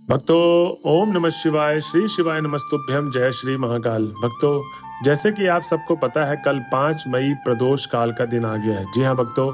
भक्तों, ओम नमः शिवाय, श्री शिवाय नमस्तुभ्यम, जय श्री महाकाल। भक्तों, जैसे कि आप सबको पता है, कल 5 मई प्रदोष काल का दिन आ गया है। जी हाँ भक्तों,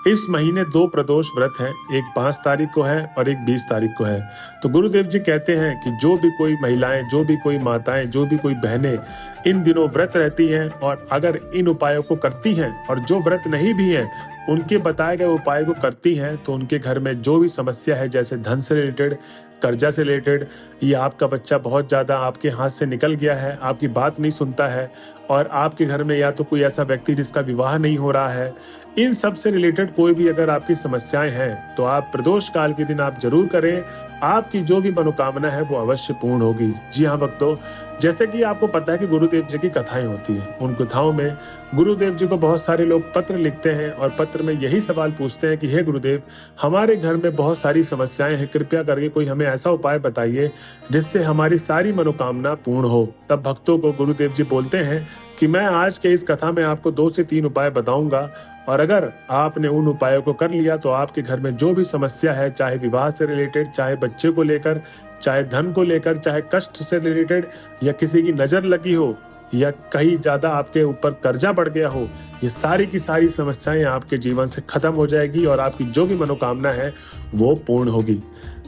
इस महीने 2 प्रदोष व्रत हैं, एक 5 तारीख को है और एक 20 तारीख को है। तो गुरुदेव जी कहते हैं कि जो भी कोई महिलाएं, जो भी कोई माताएं, जो भी कोई बहनें इन दिनों व्रत रहती हैं और अगर इन उपायों को करती हैं और जो व्रत नहीं भी हैं उनके बताए गए उपाय को करती हैं, तो उनके घर में जो भी समस्या है, जैसे धन से रिलेटेड, कर्जा से रिलेटेड, या आपका बच्चा बहुत ज़्यादा आपके हाथ से निकल गया है, आपकी बात नहीं सुनता है, और आपके घर में या तो कोई ऐसा व्यक्ति जिसका विवाह नहीं हो रहा है, इन सब से रिलेटेड कोई भी अगर आपकी समस्याएं हैं तो आप प्रदोष काल के दिन आप जरूर करें। आपकी जो भी मनोकामना है वो अवश्य पूर्ण होगी। जी हाँ भक्तों, जैसे कि आपको पता है कि गुरुदेव जी की कथाएं होती हैं, उन कथाओं में गुरुदेव जी को बहुत सारे लोग पत्र लिखते हैं और पत्र में यही सवाल पूछते हैं कि हे गुरुदेव, हमारे घर में बहुत सारी समस्याएं हैं, कृपया करके कोई हमें ऐसा उपाय बताइए जिससे हमारी सारी मनोकामना पूर्ण हो। तब भक्तों को गुरुदेव जी बोलते हैं कि मैं आज के इस कथा में आपको 2 से 3 उपाय बताऊंगा, और अगर आपने उन उपायों को कर लिया तो आपके घर में जो भी समस्या है, चाहे विवाह से रिलेटेड, चाहे बच्चे को लेकर, चाहे धन को लेकर, चाहे कष्ट से रिलेटेड, या किसी की नजर लगी हो, या कहीं ज्यादा आपके ऊपर कर्जा बढ़ गया हो, ये सारी की सारी समस्याएं आपके जीवन से खत्म हो जाएगी और आपकी जो भी मनोकामना है वो पूर्ण होगी।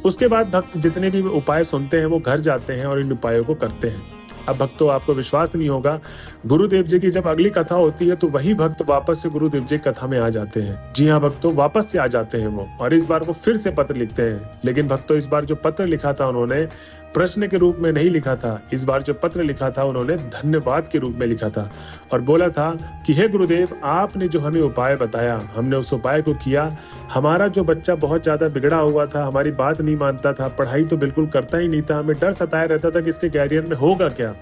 उसके बाद भक्त जितने भी उपाय सुनते हैं वो घर जाते हैं और इन उपायों को करते हैं। अब भक्तों, आपको विश्वास नहीं होगा, गुरुदेव जी की जब अगली कथा होती है तो वही भक्त वापस से गुरुदेव जी कथा में आ जाते हैं। जी हाँ भक्तों, वापस से आ जाते हैं वो, और इस बार वो फिर से पत्र लिखते हैं। लेकिन भक्तों, इस बार जो पत्र लिखा था उन्होंने प्रश्न के रूप में नहीं लिखा था। इस बार जो पत्र लिखा था उन्होंने धन्यवाद के रूप में लिखा था और बोला था कि हे गुरुदेव, आपने जो हमें उपाय बताया, हमने उस उपाय को किया। हमारा जो बच्चा बहुत ज्यादा बिगड़ा हुआ था, हमारी बात नहीं मानता था, पढ़ाई तो बिल्कुल करता ही नहीं था, हमें डर सताया रहता था कि इसके कैरियर में होगा क्या,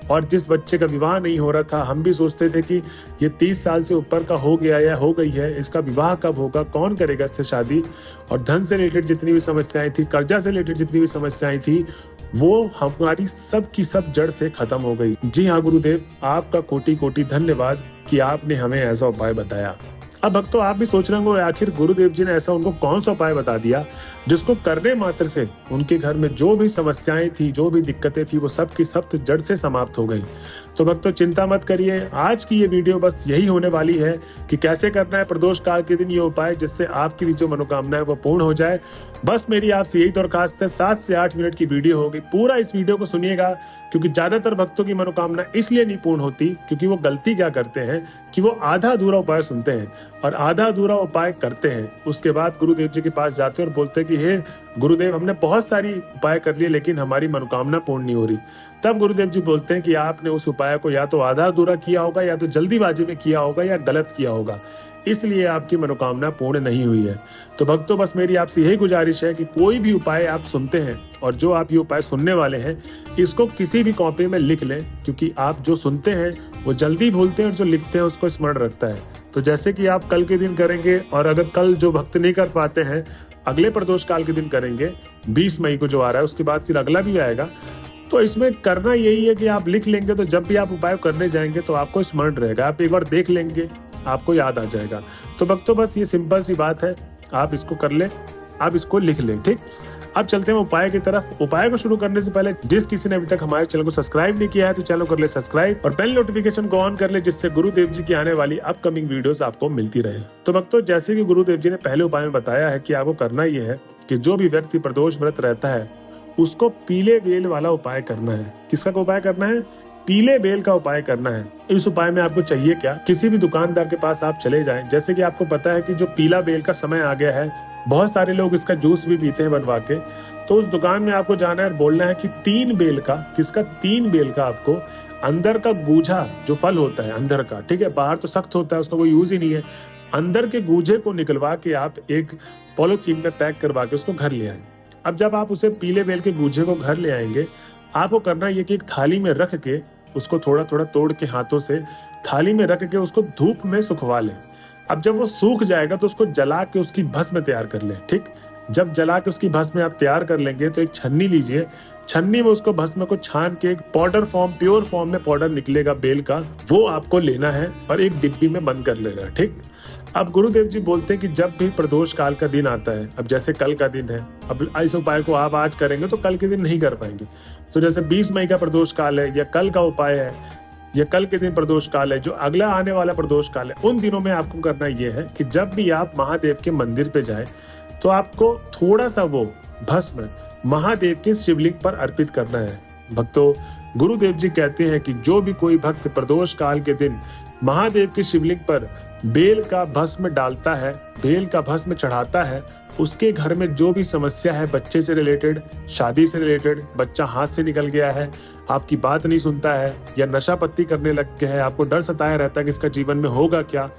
और जिस बच्चे का विवाह नहीं हो रहा था, हम भी सोचते थे कि ये 30 साल से ऊपर का हो गया या हो गई है, इसका विवाह कब होगा, कौन करेगा इससे शादी। और धन से रिलेटेड जितनी भी समस्याएं थी, कर्जा से रिलेटेड जितनी भी समस्याएं थी, वो हमारी सब की सब जड़ से खत्म हो गई। जी हाँ गुरुदेव, आपका कोटि कोटि धन्यवाद कि आपने हमें ऐसा उपाय बताया। अब भक्तों, आप भी सोच रहे होंगे आखिर गुरुदेव जी ने ऐसा उनको कौन सा उपाय बता दिया जिसको करने मात्र से उनके घर में जो भी समस्याएं थी, जो भी दिक्कतें थी, वो सब की सब जड़ से समाप्त हो गई। तो भक्तों, चिंता मत करिए, आज की ये वीडियो बस यही होने वाली है कि कैसे करना है प्रदोष काल के दिन ये उपाय जिससे आपकी भी जो मनोकामना है वो पूर्ण हो जाए। बस मेरी आपसे यही दरखास्त है, 7 से 8 मिनट की वीडियो होगी, पूरा इस वीडियो को सुनिएगा, क्योंकि ज्यादातर भक्तों की मनोकामना इसलिए नहीं पूर्ण होती क्योंकि वो गलती क्या करते हैं कि वो आधा अधूरा उपाय सुनते हैं और आधा अधूरा उपाय करते हैं। उसके बाद गुरुदेव जी के पास जाते हैं और बोलते हैं कि हे गुरुदेव, हमने बहुत सारी उपाय कर लिए लेकिन हमारी मनोकामना पूर्ण नहीं हो रही। तब गुरुदेव जी बोलते हैं कि आपने उस उपाय को या तो आधा अधूरा किया होगा, या तो जल्दीबाजी में किया होगा, या गलत किया होगा, इसलिए आपकी मनोकामना पूर्ण नहीं हुई है। तो भक्तों, बस मेरी आपसे यही गुजारिश है कि कोई भी उपाय आप सुनते हैं और जो आप ये उपाय सुनने वाले हैं, इसको किसी भी कॉपी में लिख लें, क्योंकि आप जो सुनते हैं वो जल्दी भूलते हैं और जो लिखते हैं उसको स्मरण रखता है। तो जैसे कि आप कल के दिन करेंगे, और अगर कल जो भक्त नहीं कर पाते हैं, अगले प्रदोष काल के दिन करेंगे, 20 मई को जो आ रहा है, उसके बाद फिर अगला भी आएगा। तो इसमें करना यही है कि आप लिख लेंगे, तो जब भी आप उपाय करने जाएंगे तो आपको स्मरण रहेगा, आप एक बार देख लेंगे, आपको याद आ जाएगा। तो भक्तों, बस ये सिंपल सी बात है, आप इसको कर लें, आप इसको लिख लें, ठीक। अब चलते हैं उपाय की तरफ। उपाय को शुरू करने से पहले जिस किसी ने अभी तक हमारे चैनल को सब्सक्राइब नहीं किया है तो चैनल को कर ले सब्सक्राइब और बेल नोटिफिकेशन को ऑन कर ले, जिससे गुरुदेव जी की आने वाली अपकमिंग वीडियोस आपको मिलती रहे। तो भक्तों, जैसे कि गुरुदेव जी ने पहले उपाय में बताया है कि आपको करना यह है कि जो भी व्यक्ति प्रदोष व्रत रहता है उसको पीले बेल वाला उपाय करना है। किसका उपाय करना है? पीले बेल का उपाय करना है। इस उपाय में आपको चाहिए क्या? किसी भी दुकानदार के पास आप चले जाएं। जैसे कि आपको पता है कि जो पीला बेल का समय आ गया है, बहुत सारे लोग इसका जूस भी पीते हैं बनवा के। तो उस दुकान में आपको जाना है और बोलना है कि 3 बेल का, किसका? 3 बेल का आपको अंदर का गूझा जो फल होता है अंदर का, ठीक है, बाहर तो सख्त होता है, उसका कोई यूज ही नहीं है, अंदर के गूझे को निकलवा के आप एक पॉलिथीन में पैक करवा के उसको घर ले आए। अब जब आप उसे पीले बेल के गूझे को घर ले आएंगे, आपको करना ये कि एक थाली में रख के उसको थोड़ा थोड़ा तोड़ के हाथों से थाली में रख के उसको धूप में सुखवा लें। अब जब वो सूख जाएगा तो उसको जला के उसकी भस्म तैयार कर लें, ठीक। जब जला के उसकी भस्म आप तैयार कर लेंगे तो एक छन्नी लीजिए, छन्नी में उसको भस्म को छान के एक पाउडर फॉर्म, प्योर फॉर्म में पाउडर निकलेगा बेल का, वो आपको लेना है और एक डिब्बी में बंद कर लेना है, ठीक। अब गुरुदेव जी बोलते हैं कि जब भी प्रदोष काल का दिन आता है, अब जैसे कल का दिन है, अब इस उपाय को आप आज करेंगे तो कल के दिन नहीं कर पाएंगे। तो जैसे 20 मई का प्रदोष काल है, या कल का उपाय है, या कल के दिन प्रदोष काल है, जो अगला आने वाला प्रदोष काल है, उन दिनों में आपको करना यह है कि जब भी आप महादेव के मंदिर पे जाए तो आपको थोड़ा सा वो भस्म महादेव के शिवलिंग पर अर्पित करना है। भक्तों, गुरुदेव जी कहते हैं कि जो भी कोई भक्त प्रदोष काल के दिन महादेव के शिवलिंग पर बेल का भस्म डालता है, बेल का भस्म चढ़ाता है, उसके घर में जो भी समस्या है, बच्चे से रिलेटेड, शादी से रिलेटेड, बच्चा हाथ से निकल गया है, आपकी बात नहीं सुनता है, या नशा पत्ती करने लग गया है, आपको डर सताया रहता है कि इसका जीवन में होगा क्या,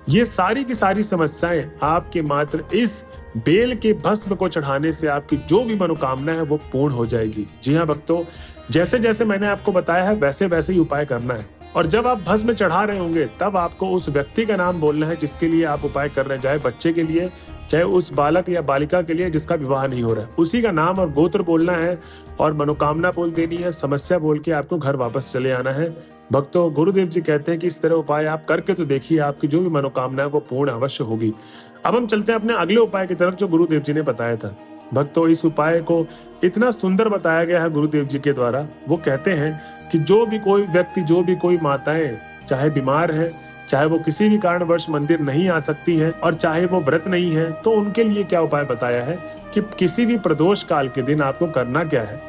ये सारी की सारी समस्याएं आपके मात्र इस बेल के भस्म को चढ़ाने से आपकी जो भी मनोकामना है वो पूर्ण हो जाएगी। जी हाँ भक्तों, जैसे जैसे मैंने आपको बताया है वैसे वैसे ही उपाय करना है। और जब आप भस्म चढ़ा रहे होंगे तब आपको उस व्यक्ति का नाम बोलना है जिसके लिए आप उपाय कर रहे हैं, चाहे बच्चे के लिए, चाहे उस बालक या बालिका के लिए जिसका विवाह नहीं हो रहा है, उसी का नाम और गोत्र बोलना है और मनोकामना बोल देनी है, समस्या बोल के आपको घर वापस चले आना है। भक्तों, गुरुदेव जी कहते हैं कि इस तरह उपाय आप करके तो देखिए, आपकी जो भी मनोकामना है वो पूर्ण अवश्य होगी। अब हम चलते हैं अपने अगले उपाय की तरफ जो गुरुदेव जी ने बताया था। भक्तों, इस उपाय को इतना सुंदर बताया गया है गुरुदेव जी के द्वारा। वो कहते हैं कि जो भी कोई व्यक्ति, जो भी कोई माताएं चाहे बीमार है, चाहे वो किसी भी कारणवश मंदिर नहीं आ सकती है, और चाहे वो व्रत नहीं है, तो उनके लिए क्या उपाय बताया है कि किसी भी प्रदोष काल के दिन आपको करना क्या है।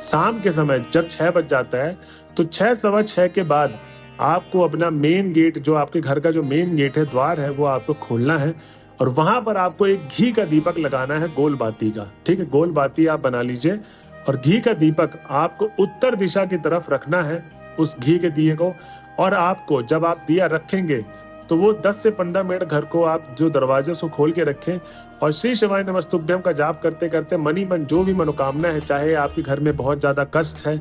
शाम के समय जब 6 बज जाता है तो 6 सवा 6 के बाद आपको अपना मेन गेट, जो आपके घर का जो मेन गेट है, द्वार है, वो आपको खोलना है और वहां पर आपको एक घी का दीपक लगाना है, गोल बाती का। ठीक है, गोल बाती आप बना लीजिए और घी का दीपक आपको उत्तर दिशा की तरफ रखना है, उस घी के दिए को। और आपको जब आप दिया रखेंगे तो वो 10 से 15 मिनट घर को आप जो दरवाजे से खोल के रखें और श्री शिवाय नमस्तुभ्यम का जाप करते करते मनी मन जो भी मनोकामना है, चाहे आपके घर में बहुत ज्यादा कष्ट है,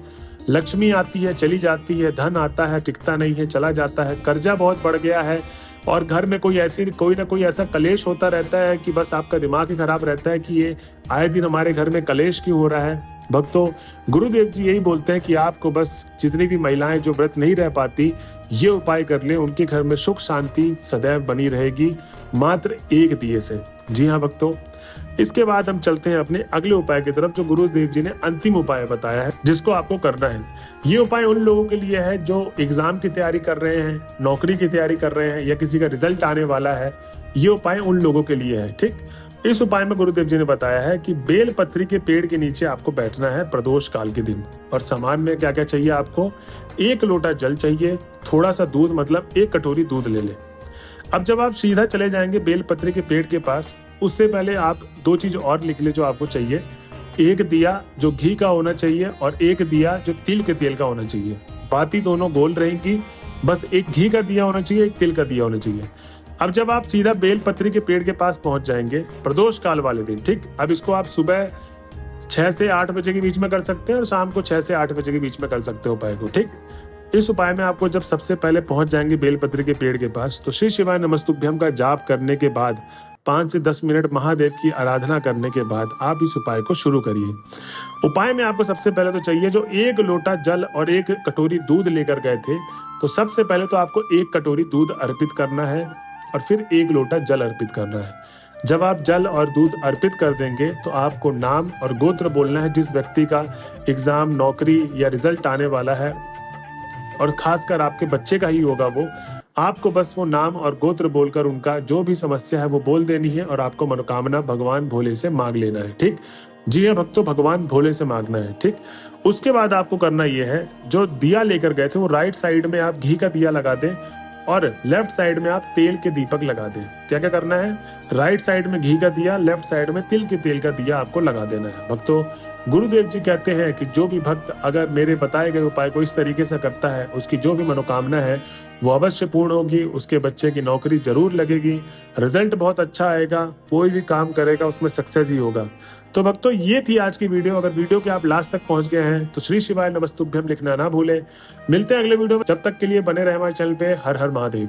लक्ष्मी आती है चली जाती है, धन आता है टिकता नहीं है चला जाता है, कर्जा बहुत बढ़ गया है, और घर में कोई ना कोई ऐसा कलेश होता रहता है कि बस आपका दिमाग ही खराब रहता है कि ये आए दिन हमारे घर में कलेश क्यों हो रहा है। भक्तों, गुरुदेव जी यही बोलते हैं कि आपको बस जितनी भी महिलाएं जो व्रत नहीं रह पाती, ये उपाय कर ले, उनके घर में सुख शांति सदैव बनी रहेगी, मात्र एक दिए से। जी हाँ भक्तों, इसके बाद हम चलते हैं अपने अगले उपाय की तरफ जो गुरुदेव जी ने अंतिम उपाय बताया है जिसको आपको करना है। ये उपाय उन लोगों के लिए है जो एग्जाम की तैयारी कर रहे हैं, नौकरी की तैयारी कर रहे हैं, या किसी का रिजल्ट आने वाला है। ये उपाय उन लोगों के लिए है। ठीक, इस उपाय में गुरुदेव जी ने बताया है कि बेल पत्री के पेड़ के नीचे आपको बैठना है प्रदोष काल के दिन, और सामान में क्या क्या चाहिए आपको, 1 लोटा जल चाहिए, थोड़ा सा दूध, मतलब 1 कटोरी दूध ले ले। अब जब आप सीधा चले जाएंगे बेल पत्री के पेड़ के पास, उससे पहले आप 2 चीज और लिख ले जो आपको चाहिए। 1 दिया जो घी का होना चाहिए और 1 दिया जो तिल के तेल का होना चाहिए। बाती दोनों गोल रहेंगी, बस एक घी का दिया होना चाहिए, एक तिल का दिया होना चाहिए। अब जब आप सीधा बेल पत्री के पेड़ के पास पहुंच जाएंगे प्रदोष काल वाले दिन, ठीक, अब इसको आप सुबह 6 से 8 बजे के बीच में कर सकते हैं और शाम को 6 से 8 बजे के बीच में कर सकते हो उपाय को। ठीक, इस उपाय में आपको जब सबसे पहले पहुंच जाएंगे बेलपत्री के पेड़ के पास, तो श्री शिवाय नमस्तुभ्यम का जाप करने के बाद 5 से 10 मिनट महादेव की आराधना करने के बाद आप इस उपाय को शुरू करिए। उपाय में आपको सबसे पहले तो चाहिए जो 1 लोटा जल और 1 कटोरी दूध लेकर गए थे, तो सबसे पहले तो आपको 1 कटोरी दूध अर्पित करना है और फिर 1 लोटा जल अर्पित करना है। जब आप जल और दूध अर्पित कर देंगे तो आपको नाम और गोत्र बोलना है जिस व्यक्ति का एग्जाम, नौकरी या रिजल्ट आने वाला है, और खासकर आपके बच्चे का ही होगा वो, आपको बस वो नाम और गोत्र बोलकर उनका जो भी समस्या है वो बोल देनी है और आपको मनोकामना भगवान भोले से मांग लेना है। ठीक, जी हाँ भक्तों, भगवान भोले से मांगना है। ठीक, उसके बाद आपको करना ये है, जो दिया लेकर गए थे वो राइट साइड में आप घी का दिया लगा दें और लेफ्ट साइड में आप तेल के दीपक लगा दें। क्या क्या करना है, राइट साइड में घी का दिया, लेफ्ट साइड में तिल के तेल का दिया आपको लगा देना है। भक्तों, गुरुदेव जी कहते हैं कि जो भी भक्त अगर मेरे बताए गए उपाय को इस तरीके से करता है, उसकी जो भी मनोकामना है वो अवश्य पूर्ण होगी, उसके बच्चे की नौकरी जरूर लगेगी, रिजल्ट बहुत अच्छा आएगा, कोई भी काम करेगा उसमें सक्सेस ही होगा। तो भक्तों, ये थी आज की वीडियो। अगर वीडियो के आप लास्ट तक पहुंच गए हैं तो श्री शिवाय नमस्तुभ्यम लिखना ना भूलें। मिलते हैं अगले वीडियो में, जब तक के लिए बने रहे हमारे चैनल पे। हर हर महादेव।